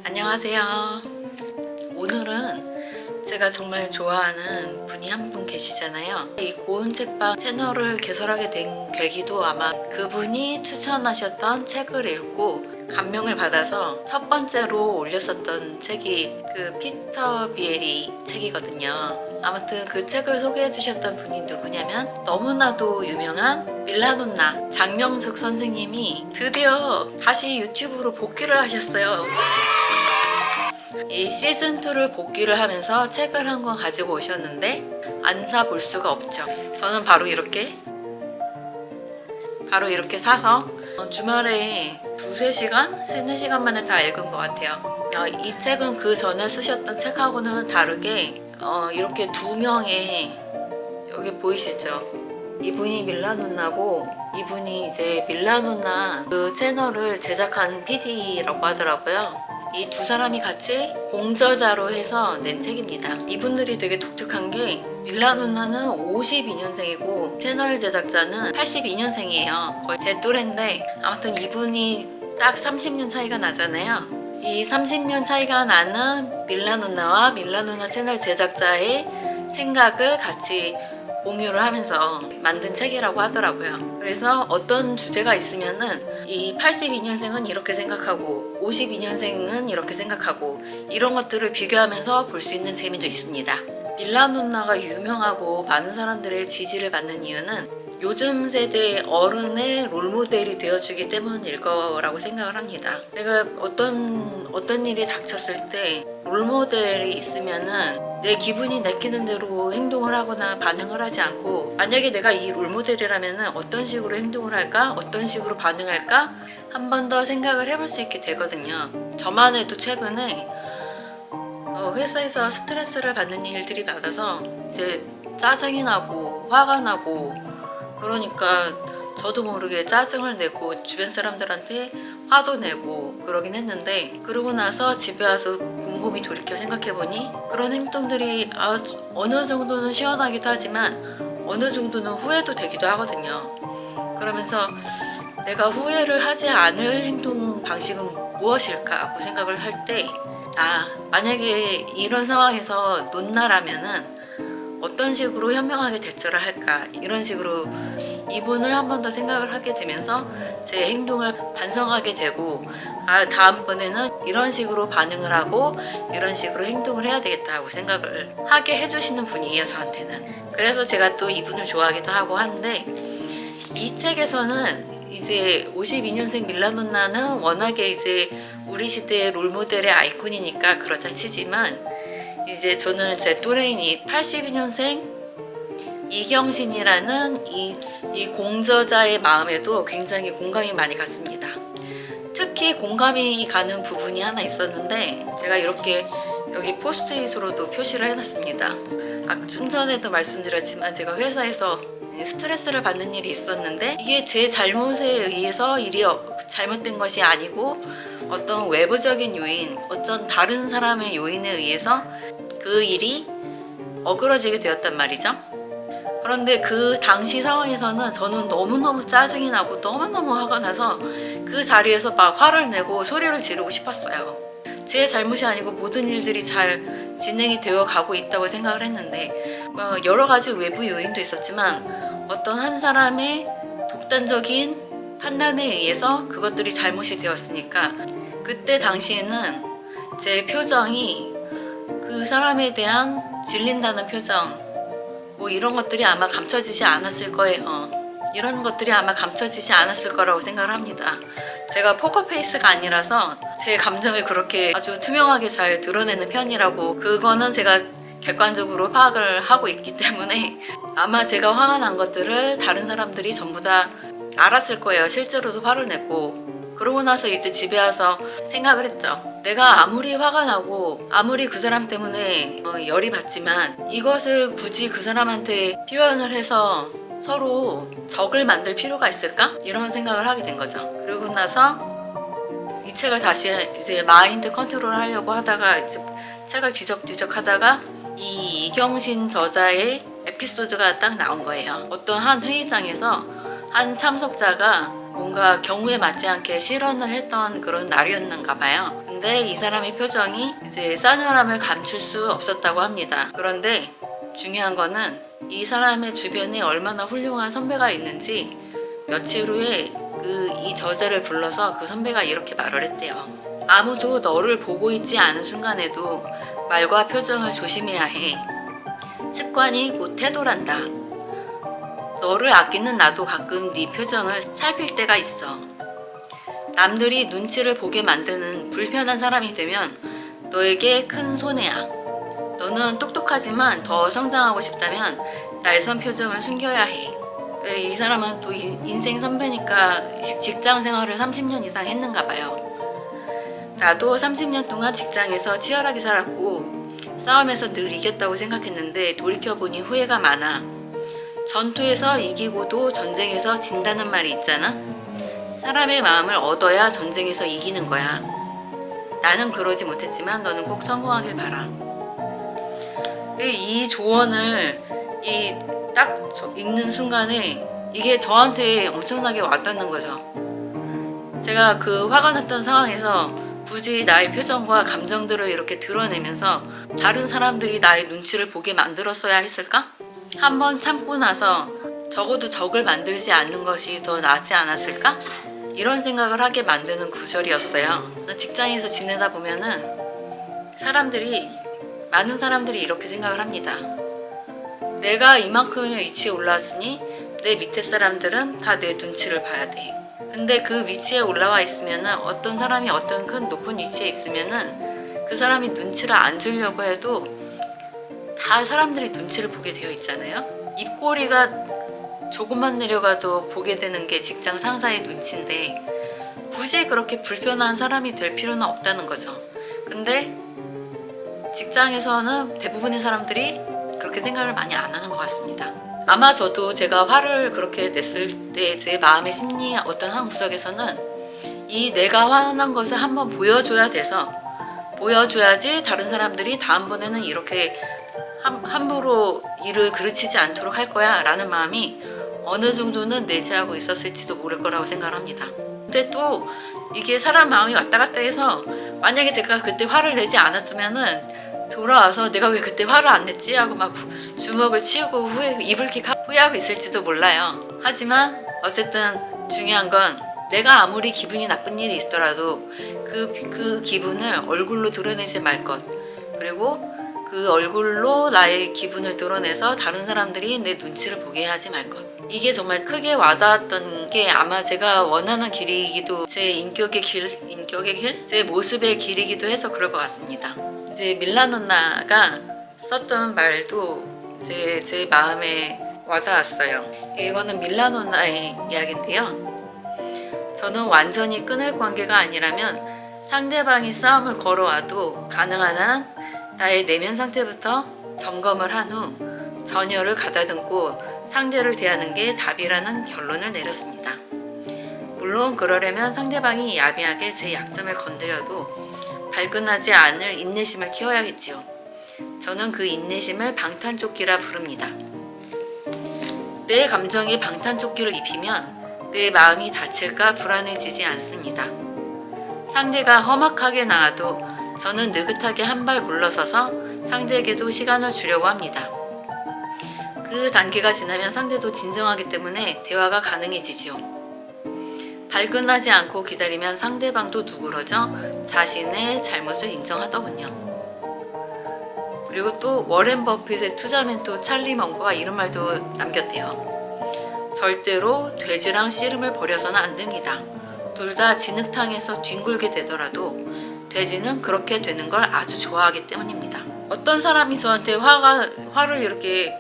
안녕하세요. 오늘은 제가 정말 좋아하는 분이 한 분 계시잖아요. 이 고운 책방 채널을 개설하게 된 계기도 아마 그분이 추천하셨던 책을 읽고 감명을 받아서 첫 번째로 올렸었던 책이 그 피터 비에리 책이거든요. 아무튼 그 책을 소개해 주셨던 분이 누구냐면 너무나도 유명한 밀라논나 장명숙 선생님이 드디어 다시 유튜브로 복귀를 하셨어요. 이 시즌2를 복귀를 하면서 책을 한 권 가지고 오셨는데 안 사볼 수가 없죠. 저는 바로 이렇게 사서 주말에 2-3시간? 3-4시간 만에 다 읽은 것 같아요. 이 책은 그 전에 쓰셨던 책하고는 다르게 이렇게 두 명의, 여기 보이시죠? 이분이 밀라논나고 이분이 이제 밀라논나 그 채널을 제작한 PD라고 하더라고요. 이 두 사람이 같이 공저자로 해서 낸 책입니다. 이분들이 되게 독특한 게 밀라논나는 52년생이고 채널 제작자는 82년생이에요. 거의 제 또래인데 아무튼 이분이 딱 30년 차이가 나잖아요. 이 30년 차이가 나는 밀라논나와 밀라논나 채널 제작자의 생각을 같이 공유를 하면서 만든 책이라고 하더라고요. 그래서 어떤 주제가 있으면은 이 82년생은 이렇게 생각하고 52년생은 이렇게 생각하고 이런 것들을 비교하면서 볼 수 있는 재미도 있습니다. 밀라논나가 유명하고 많은 사람들의 지지를 받는 이유는 요즘 세대 어른의 롤모델이 되어주기 때문일 거라고 생각을 합니다. 내가 어떤 일이 닥쳤을 때 롤모델이 있으면은 내 기분이 내키는 대로 행동을 하거나 반응을 하지 않고, 만약에 내가 이 롤모델이라면은 어떤 식으로 행동을 할까? 어떤 식으로 반응할까? 한 번 더 생각을 해볼 수 있게 되거든요. 저만 해도 최근에 회사에서 스트레스를 받는 일들이 많아서 이제 짜증이 나고 화가 나고, 그러니까 저도 모르게 짜증을 내고 주변 사람들한테 화도 내고 그러긴 했는데, 그러고 나서 집에 와서 곰곰이 돌이켜 생각해보니 그런 행동들이 어느 정도는 시원하기도 하지만 어느 정도는 후회도 되기도 하거든요. 그러면서 내가 후회를 하지 않을 행동 방식은 무엇일까 하고 생각을 할 때, 만약에 이런 상황에서 논나라면은 어떤 식으로 현명하게 대처를 할까, 이런 식으로 이분을 한 번 더 생각을 하게 되면서 제 행동을 반성하게 되고, 다음번에는 이런 식으로 반응을 하고 이런 식으로 행동을 해야 되겠다 하고 생각을 하게 해주시는 분이에요, 저한테는. 그래서 제가 또 이분을 좋아하기도 하고 하는데, 이 책에서는 이제 52년생 밀라논나는 워낙에 이제 우리 시대의 롤모델의 아이콘이니까 그렇다 치지만, 이제 저는 제 또래인 82년생 이경신이라는 이 공저자의 마음에도 굉장히 공감이 많이 갔습니다. 특히 공감이 가는 부분이 하나 있었는데, 제가 이렇게 여기 포스트잇으로도 표시를 해놨습니다. 좀 전에도 말씀드렸지만 제가 회사에서 스트레스를 받는 일이 있었는데, 이게 제 잘못에 의해서 일이 잘못된 것이 아니고 어떤 외부적인 요인, 어떤 다른 사람의 요인에 의해서 그 일이 어그러지게 되었단 말이죠. 그런데 그 당시 상황에서는 저는 너무너무 짜증이 나고 너무너무 화가 나서 그 자리에서 막 화를 내고 소리를 지르고 싶었어요. 제 잘못이 아니고 모든 일들이 잘 진행이 되어 가고 있다고 생각을 했는데, 여러 가지 외부 요인도 있었지만 어떤 한 사람의 독단적인 판단에 의해서 그것들이 잘못이 되었으니까, 그때 당시에는 제 표정이 그 사람에 대한 질린다는 표정, 이런 것들이 아마 감춰지지 않았을 거예요. 이런 것들이 아마 감춰지지 않았을 거라고 생각을 합니다. 제가 포커페이스가 아니라서 제 감정을 그렇게 아주 투명하게 잘 드러내는 편이라고, 그거는 제가 객관적으로 파악을 하고 있기 때문에 아마 제가 화가 난 것들을 다른 사람들이 전부 다 알았을 거예요. 실제로도 화를 냈고. 그러고 나서 이제 집에 와서 생각을 했죠. 내가 아무리 화가 나고 아무리 그 사람 때문에 열이 받지만 이것을 굳이 그 사람한테 표현을 해서 서로 적을 만들 필요가 있을까? 이런 생각을 하게 된 거죠. 그러고 나서 이 책을 다시 이제 마인드 컨트롤 하려고 하다가 이제 책을 뒤적뒤적 하다가 이 이경신 저자의 에피소드가 딱 나온 거예요. 어떤 한 회의장에서 한 참석자가 뭔가 경우에 맞지 않게 실언을 했던 그런 날이었는가 봐요. 근데 이 사람의 표정이 이제 싸늘함을 감출 수 없었다고 합니다. 그런데 중요한 거는 이 사람의 주변에 얼마나 훌륭한 선배가 있는지 며칠 후에 이 저자를 불러서 그 선배가 이렇게 말을 했대요. 아무도 너를 보고 있지 않은 순간에도 말과 표정을 조심해야 해. 습관이 곧 태도란다. 너를 아끼는 나도 가끔 네 표정을 살필 때가 있어. 남들이 눈치를 보게 만드는 불편한 사람이 되면 너에게 큰 손해야. 너는 똑똑하지만 더 성장하고 싶다면 날선 표정을 숨겨야 해. 이 사람은 또 인생 선배니까 직장 생활을 30년 이상 했는가 봐요. 나도 30년 동안 직장에서 치열하게 살았고 싸움에서 늘 이겼다고 생각했는데 돌이켜보니 후회가 많아. 전투에서 이기고도 전쟁에서 진다는 말이 있잖아. 사람의 마음을 얻어야 전쟁에서 이기는 거야. 나는 그러지 못했지만 너는 꼭 성공하길 바라. 이 조언을 딱 읽는 순간에 이게 저한테 엄청나게 와닿는 거죠. 제가 그 화가 났던 상황에서 굳이 나의 표정과 감정들을 이렇게 드러내면서 다른 사람들이 나의 눈치를 보게 만들었어야 했을까? 한번 참고 나서 적어도 적을 만들지 않는 것이 더 낫지 않았을까? 이런 생각을 하게 만드는 구절이었어요. 직장에서 지내다 보면은 많은 사람들이 이렇게 생각을 합니다. 내가 이만큼의 위치에 올라왔으니 내 밑에 사람들은 다 내 눈치를 봐야 돼. 근데 그 위치에 올라와 있으면은 어떤 사람이 어떤 큰 높은 위치에 있으면은 그 사람이 눈치를 안 주려고 해도 다 사람들이 눈치를 보게 되어 있잖아요. 입꼬리가 조금만 내려가도 보게 되는 게 직장 상사의 눈치인데 굳이 그렇게 불편한 사람이 될 필요는 없다는 거죠. 근데 직장에서는 대부분의 사람들이 그렇게 생각을 많이 안 하는 것 같습니다. 아마 저도 제가 화를 그렇게 냈을 때 제 마음의 심리 어떤 한 구석에서는 이 내가 화난 것을 한번 보여줘야지 다른 사람들이 다음번에는 이렇게 함부로 일을 그르치지 않도록 할 거야 라는 마음이 어느 정도는 내재하고 있었을지도 모를 거라고 생각을 합니다. 근데 또 이게 사람 마음이 왔다 갔다 해서 만약에 제가 그때 화를 내지 않았으면은 돌아와서 내가 왜 그때 화를 안 냈지 하고 막 주먹을 치우고 이불킥 후회하고 있을지도 몰라요. 하지만 어쨌든 중요한 건 내가 아무리 기분이 나쁜 일이 있더라도 그 기분을 얼굴로 드러내지 말 것. 그리고 그 얼굴로 나의 기분을 드러내서 다른 사람들이 내 눈치를 보게 하지 말 것. 이게 정말 크게 와닿았던 게 아마 제가 원하는 길이기도 제 인격의 길? 제 모습의 길이기도 해서 그럴 것 같습니다. 이제 밀라노나가 썼던 말도 제 마음에 와닿았어요. 이거는 밀라노나의 이야기인데요. 저는 완전히 끊을 관계가 아니라면 상대방이 싸움을 걸어와도 가능한 한 나의 내면 상태부터 점검을 한 후 전열을 가다듬고 상대를 대하는 게 답이라는 결론을 내렸습니다. 물론 그러려면 상대방이 야비하게 제 약점을 건드려도 발끈하지 않을 인내심을 키워야겠지요. 저는 그 인내심을 방탄조끼라 부릅니다. 내 감정에 방탄조끼를 입히면 내 마음이 다칠까 불안해지지 않습니다. 상대가 험악하게 나와도 저는 느긋하게 한 발 물러서서 상대에게도 시간을 주려고 합니다. 그 단계가 지나면 상대도 진정하기 때문에 대화가 가능해지지요. 발끈하지 않고 기다리면 상대방도 누그러져 자신의 잘못을 인정하더군요. 그리고 또 워렌 버핏의 투자 멘토 찰리 멍거가 이런 말도 남겼대요. 절대로 돼지랑 씨름을 벌여서는 안 됩니다. 둘 다 진흙탕에서 뒹굴게 되더라도 돼지는 그렇게 되는 걸 아주 좋아하기 때문입니다. 어떤 사람이 저한테 화를 이렇게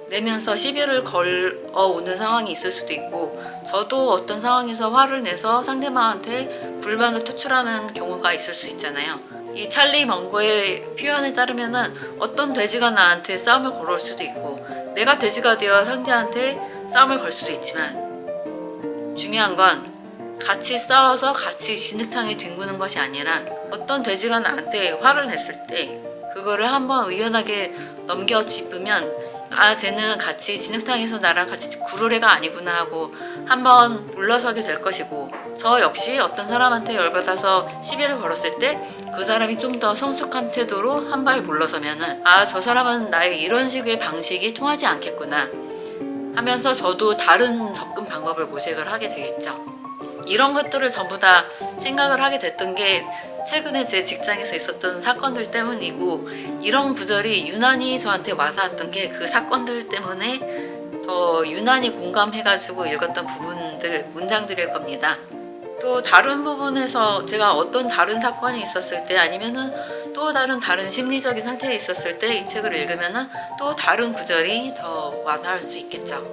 내면서 시비를 걸어오는 상황이 있을 수도 있고 저도 어떤 상황에서 화를 내서 상대방한테 불만을 토출하는 경우가 있을 수 있잖아요. 이 찰리 멍거의 표현에 따르면은 어떤 돼지가 나한테 싸움을 걸어올 수도 있고 내가 돼지가 되어 상대한테 싸움을 걸 수도 있지만 중요한 건 같이 싸워서 같이 진흙탕에 뒹구는 것이 아니라 어떤 돼지가 나한테 화를 냈을 때 그거를 한번 의연하게 넘겨짚으면 아 쟤는 같이 진흙탕에서 나랑 같이 구를 애가 아니구나 하고 한번 물러서게 될 것이고, 저 역시 어떤 사람한테 열받아서 시비를 걸었을 때 그 사람이 좀 더 성숙한 태도로 한 발 물러서면은 아 저 사람은 나의 이런 식의 방식이 통하지 않겠구나 하면서 저도 다른 접근 방법을 모색을 하게 되겠죠. 이런 것들을 전부 다 생각을 하게 됐던 게 최근에 제 직장에서 있었던 사건들 때문이고, 이런 구절이 유난히 저한테 와닿았던 게 그 사건들 때문에 더 유난히 공감해가지고 읽었던 부분들, 문장들일 겁니다. 또 다른 부분에서 제가 어떤 다른 사건이 있었을 때 아니면은 또 다른 심리적인 상태에 있었을 때 이 책을 읽으면은 또 다른 구절이 더 와닿을 수 있겠죠.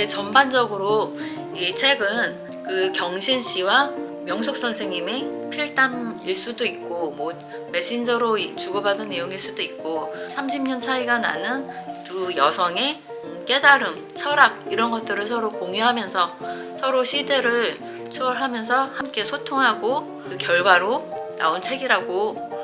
전반적으로 이 책은 그 경신 씨와 명숙 선생님의 필담일 수도 있고 뭐 메신저로 주고받은 내용일 수도 있고 30년 차이가 나는 두 여성의 깨달음, 철학 이런 것들을 서로 공유하면서 서로 시대를 초월하면서 함께 소통하고 그 결과로 나온 책이라고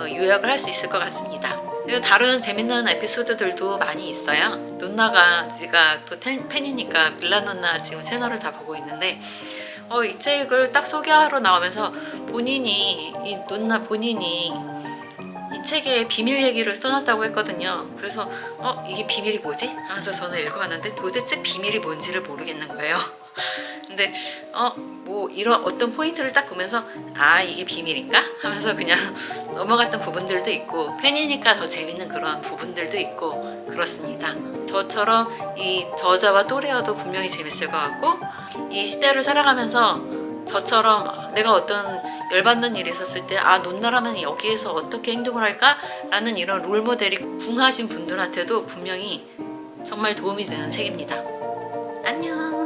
요약을 할 수 있을 것 같습니다. 그리고 다른 재밌는 에피소드들도 많이 있어요. 논나가 제가 또 팬이니까 밀라논나 지금 채널을 다 보고 있는데 이 책을 딱 소개하러 나오면서 이 논나 본인이 이 책에 비밀 얘기를 써놨다고 했거든요. 그래서 이게 비밀이 뭐지? 하면서 저는 읽어봤는데 도대체 비밀이 뭔지를 모르겠는 거예요. 근데 뭐 이런 어떤 포인트를 딱 보면서 아 이게 비밀인가? 하면서 그냥 넘어갔던 부분들도 있고, 팬이니까 더 재밌는 그런 부분들도 있고 그렇습니다. 저처럼 이 저자와 또래여도 분명히 재밌을 것 같고, 이 시대를 살아가면서 저처럼 내가 어떤 열받는 일이 있었을 때 아 논나라면 여기에서 어떻게 행동을 할까? 라는 이런 롤모델이 궁하신 분들한테도 분명히 정말 도움이 되는 책입니다. 안녕.